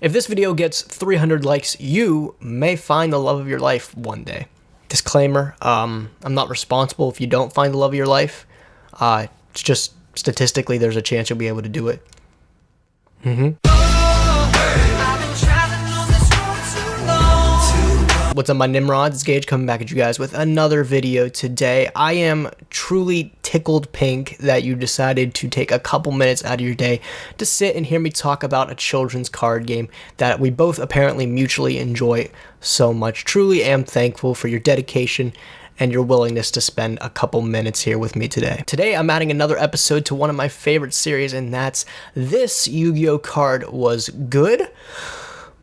If this video gets 300 likes, you may find the love of your life one day. Disclaimer, I'm not responsible if you don't find the love of your life. It's just statistically there's a chance you'll be able to do it. What's up, my Nimrods? It's Gage coming back at you guys with another video today. I am truly tickled pink that you decided to take a couple minutes out of your day to sit and hear me talk about a children's card game that we both apparently mutually enjoy so much. Truly am thankful for your dedication and your willingness to spend a couple minutes here with me today. Today, I'm adding another episode to one of my favorite series, and that's This Yu-Gi-Oh! Card Was Good?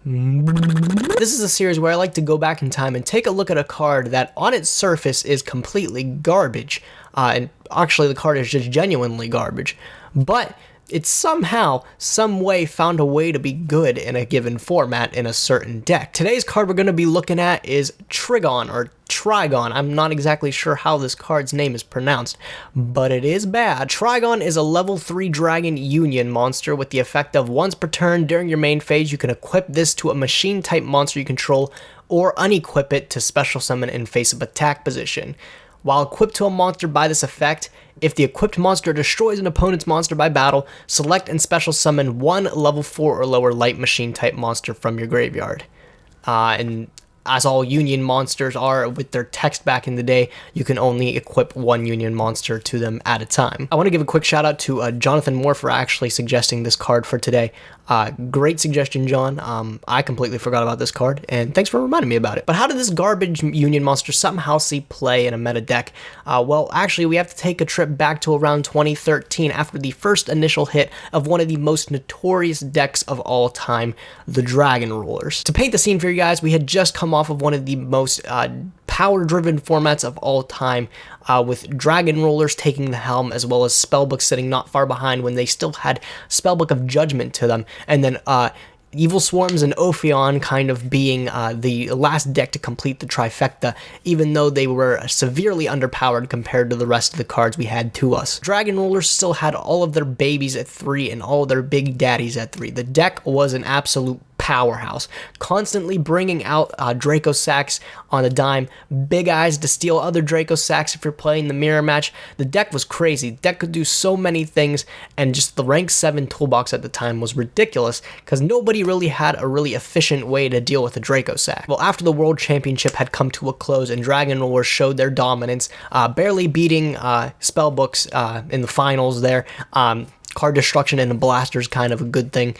This is a series where I like to go back in time and take a look at a card that on its surface is completely garbage, and actually the card is just genuinely garbage, but it somehow, some way found a way to be good in a given format in a certain deck. Today's card we're going to be looking at is Trigon, or Trigon. I'm not exactly sure how this card's name is pronounced, but it is bad. Trigon is a level 3 Dragon Union monster with the effect of once per turn during your main phase, you can equip this to a machine type monster you control or unequip it to special summon in face-up attack position. While equipped to a monster by this effect, if the equipped monster destroys an opponent's monster by battle, select and special summon one level 4 or lower light machine type monster from your graveyard. And as all Union monsters are with their text back in the day, you can only equip one Union monster to them at a time. I want to give a quick shout out to Jonathan Moore for actually suggesting this card for today. Great suggestion, John. I completely forgot about this card, and thanks for reminding me about it. But how did this garbage Union monster somehow see play in a meta deck? Well, actually, we have to take a trip back to around 2013 after the first initial hit of one of the most notorious decks of all time, the Dragon Rulers. To paint the scene for you guys, we had just come off of one of the most power-driven formats of all time, with Dragon Rulers taking the helm, as well as Spellbook sitting not far behind when they still had Spellbook of Judgment to them, and then Evil Swarms and Ophion kind of being the last deck to complete the trifecta, even though they were severely underpowered compared to the rest of the cards we had to us. Dragon Rulers still had all of their babies at 3 and all of their big daddies at 3. The deck was an absolute powerhouse, constantly bringing out Draco Sacks on a dime, Big Eyes to steal other Draco Sacks if you're playing the mirror match. The deck was crazy. The deck could do so many things, and just the rank 7 toolbox at the time was ridiculous because nobody really had a really efficient way to deal with a Draco Sack. Well, after the World Championship had come to a close and Dragon Rulers showed their dominance, barely beating Spellbooks in the finals there, card destruction and a blaster is kind of a good thing.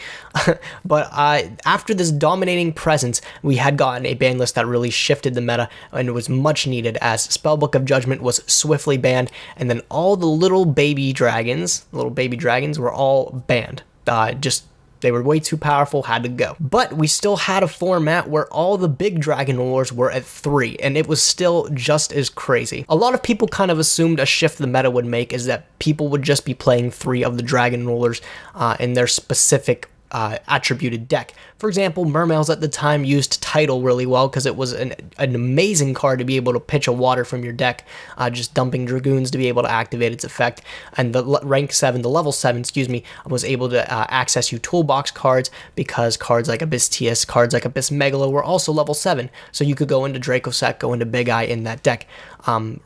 But after this dominating presence, we had gotten a ban list that really shifted the meta, and it was much needed as Spellbook of Judgment was swiftly banned, and then all the little baby dragons were all banned. They were way too powerful, had to go. But we still had a format where all the big Dragon Rulers were at 3, and it was still just as crazy. A lot of people kind of assumed a shift the meta would make is that people would just be playing 3 of the Dragon Rulers in their specific attributed deck. For example, Mermails at the time used Tidal really well because it was an amazing card to be able to pitch a water from your deck, just dumping Dragoons to be able to activate its effect. And the level 7, was able to access you toolbox cards because cards like Abyss Tias, cards like Abyss Megalo were also level 7, so you could go into Draco Sack, go into Big Eye in that deck.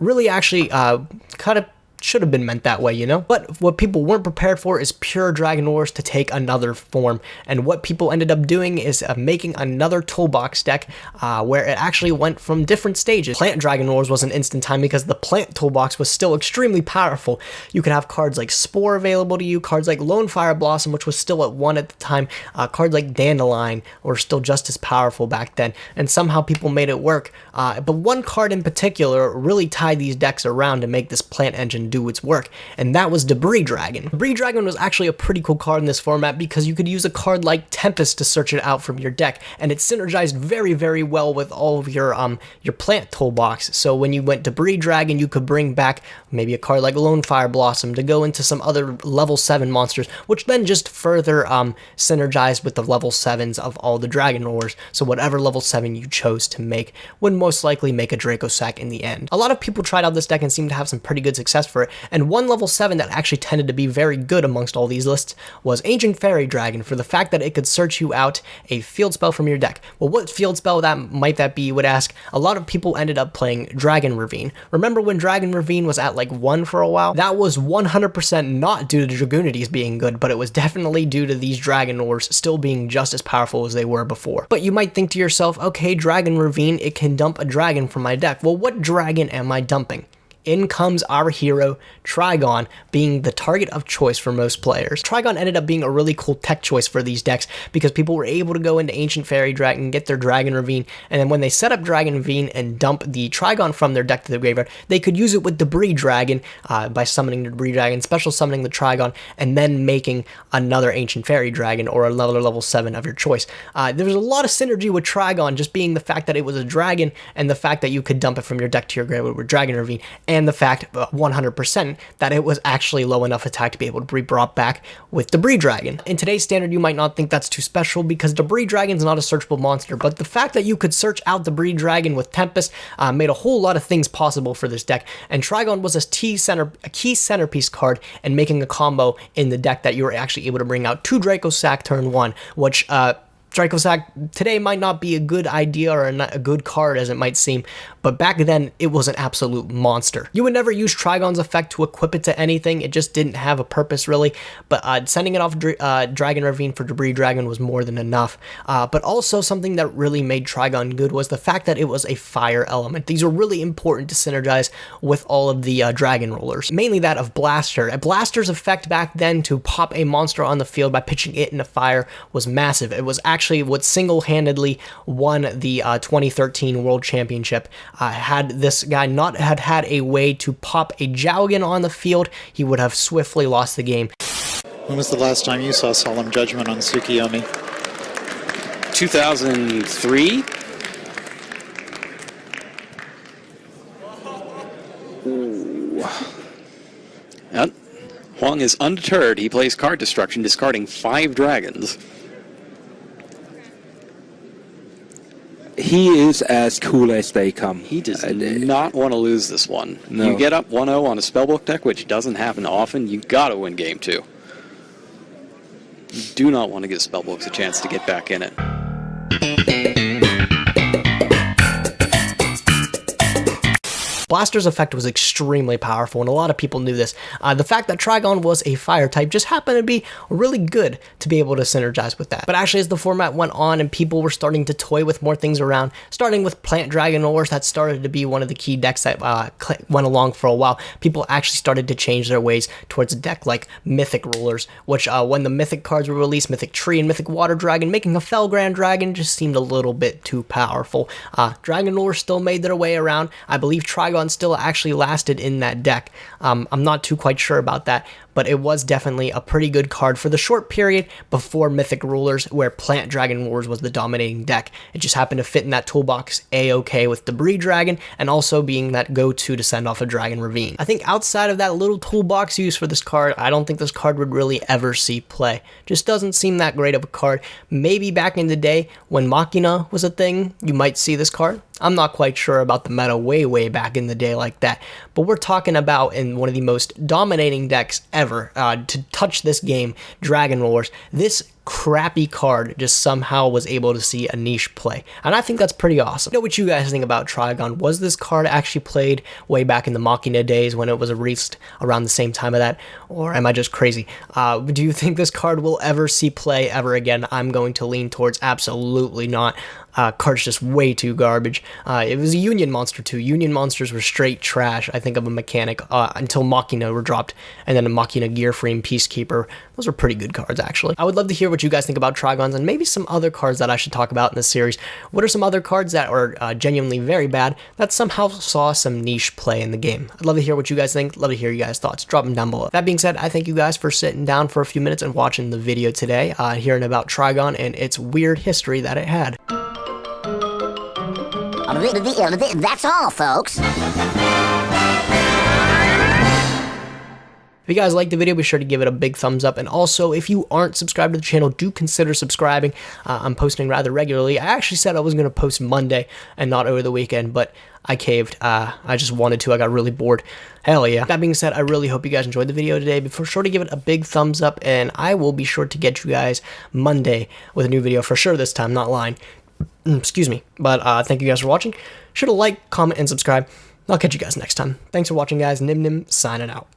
Really actually kind of should have been meant that way, you know? But what people weren't prepared for is pure Dragon Wars to take another form, and what people ended up doing is making another toolbox deck where it actually went from different stages. Plant Dragon Wars was an instant time because the plant toolbox was still extremely powerful. You could have cards like Spore available to you, cards like Lone Fire Blossom, which was still at 1 at the time, cards like Dandelion were still just as powerful back then, and somehow people made it work. But one card in particular really tied these decks around to make this plant engine do its work, and that was Debris Dragon. Debris Dragon was actually a pretty cool card in this format because you could use a card like Tempest to search it out from your deck, and it synergized very, very well with all of your plant toolbox. So when you went Debris Dragon, you could bring back maybe a card like Lone Fire Blossom to go into some other level 7 monsters, which then just further synergized with the level 7s of all the Dragon Rulers. So whatever level 7 you chose to make would most likely make a Draco Sack in the end. A lot of people tried out this deck and seemed to have some pretty good success for favorite, and one level 7 that actually tended to be very good amongst all these lists was Ancient Fairy Dragon, for the fact that it could search you out a field spell from your deck. Well, what field spell might that be, you would ask? A lot of people ended up playing Dragon Ravine. Remember when Dragon Ravine was at like 1 for a while? That was 100% not due to Dragonities being good, but it was definitely due to these Dragon Lures still being just as powerful as they were before. But you might think to yourself, okay, Dragon Ravine, it can dump a dragon from my deck. Well, what dragon am I dumping? In comes our hero, Trigon, being the target of choice for most players. Trigon ended up being a really cool tech choice for these decks because people were able to go into Ancient Fairy Dragon, get their Dragon Ravine, and then when they set up Dragon Ravine and dump the Trigon from their deck to the graveyard, they could use it with Debris Dragon by summoning the Debris Dragon, special summoning the Trigon, and then making another Ancient Fairy Dragon or another level 7 of your choice. There was a lot of synergy with Trigon, just being the fact that it was a dragon and the fact that you could dump it from your deck to your graveyard with Dragon Ravine, and the fact 100% that it was actually low enough attack to be able to be brought back with Debris Dragon. In today's standard, you might not think that's too special because Debris Dragon's not a searchable monster, but the fact that you could search out Debris Dragon with Tempest made a whole lot of things possible for this deck, and Trigon was a key centerpiece card and making a combo in the deck that you were actually able to bring out 2 Dracosack turn 1, which Dracosack today might not be a good idea or a good card as it might seem, but back then it was an absolute monster. You would never use Trigon's effect to equip it to anything, it just didn't have a purpose really, but sending it off Dragon Ravine for Debris Dragon was more than enough. But also something that really made Trigon good was the fact that it was a fire element. These are really important to synergize with all of the Dragon Rollers, mainly that of Blaster. A Blaster's effect back then to pop a monster on the field by pitching it into fire was massive. It was actually what single-handedly won the 2013 World Championship. Had this guy not had a way to pop a Jowgen on the field, he would have swiftly lost the game. When was the last time you saw Solemn Judgment on Tsukiyomi? 2003? Ooh. Yep. Huang is undeterred. He plays card destruction, discarding 5 dragons. He is as cool as they come. He does not want to lose this one. No. You get up 1-0 on a spellbook deck, which doesn't happen often, you gotta win game 2. You do not want to give spellbooks a chance to get back in it. Blaster's effect was extremely powerful, and a lot of people knew this. The fact that Trigon was a fire type just happened to be really good to be able to synergize with that. But actually, as the format went on and people were starting to toy with more things around, starting with Plant Dragon Rollers, that started to be one of the key decks that went along for a while. People actually started to change their ways towards a deck like Mythic Rollers, which when the Mythic cards were released, Mythic Tree and Mythic Water Dragon, making a Felgrand Dragon just seemed a little bit too powerful. Dragon Rollers still made their way around. I believe Trigon still actually lasted in that deck. I'm not too quite sure about that, but it was definitely a pretty good card for the short period before Mythic Rulers, where Plant Dragon Wars was the dominating deck. It just happened to fit in that toolbox A-okay with Debris Dragon, and also being that go-to to send off a Dragon Ravine. I think outside of that little toolbox used for this card, I don't think this card would really ever see play. Just doesn't seem that great of a card. Maybe back in the day when Machina was a thing, you might see this card. I'm not quite sure about the meta way back in the day like that, but we're talking about in one of the most dominating decks ever to touch this game, Dragon Rollers. This crappy card just somehow was able to see a niche play, and I think that's pretty awesome. Know what you guys think about Trigon. Was this card actually played way back in the Machina days when it was released around the same time of that, or am I just crazy? Do you think this card will ever see play ever again? I'm going to lean towards absolutely not. Card's just way too garbage. It was a Union monster too. Union monsters were straight trash, I think, of a mechanic until Machina were dropped, and then a Machina Gearframe Peacekeeper. Those are pretty good cards, actually. I would love to hear what you guys think about Trigons and maybe some other cards that I should talk about in this series. What are some other cards that are genuinely very bad that somehow saw some niche play in the game? I'd love to hear what you guys think. Love to hear you guys' thoughts. Drop them down below. That being said, I thank you guys for sitting down for a few minutes and watching the video today, hearing about Trigon and its weird history that it had. That's all, folks. If you guys like the video, be sure to give it a big thumbs up. And also, if you aren't subscribed to the channel, do consider subscribing. I'm posting rather regularly. I actually said I was going to post Monday and not over the weekend, but I caved. I just wanted to. I got really bored. Hell yeah. That being said, I really hope you guys enjoyed the video today. Be sure to give it a big thumbs up, and I will be sure to get you guys Monday with a new video for sure this time, not lying. Excuse me. But thank you guys for watching. Sure to like, comment, and subscribe. I'll catch you guys next time. Thanks for watching, guys. Nim signing out.